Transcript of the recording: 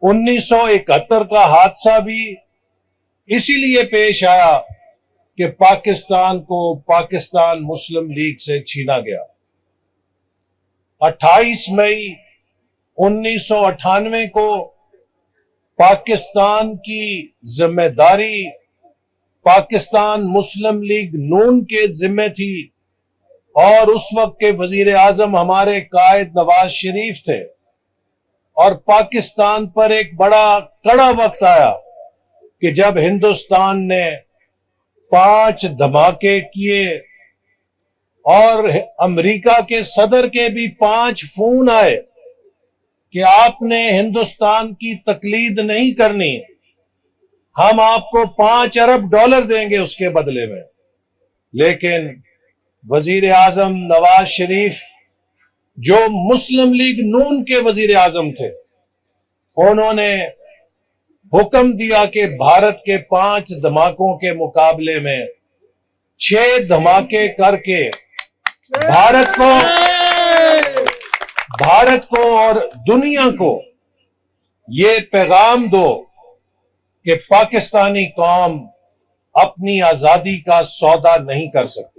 1971 کا حادثہ بھی اسی لیے پیش آیا کہ پاکستان کو پاکستان مسلم لیگ سے چھینا گیا۔ 28 مئی 1998 کو پاکستان کی ذمہ داری پاکستان مسلم لیگ نون کے ذمہ تھی، اور اس وقت کے وزیر اعظم ہمارے قائد نواز شریف تھے، اور پاکستان پر ایک بڑا کڑا وقت آیا کہ جب ہندوستان نے 5 دھماکے کیے، اور امریکہ کے صدر کے بھی 5 فون آئے کہ آپ نے ہندوستان کی تقلید نہیں کرنی، ہم آپ کو $5 ارب دیں گے اس کے بدلے میں۔ لیکن وزیر اعظم نواز شریف جو مسلم لیگ نون کے وزیر اعظم تھے، انہوں نے حکم دیا کہ بھارت کے 5 دھماکوں کے مقابلے میں 6 دھماکے کر کے بھارت کو اور دنیا کو یہ پیغام دو کہ پاکستانی قوم اپنی آزادی کا سودا نہیں کر سکتی۔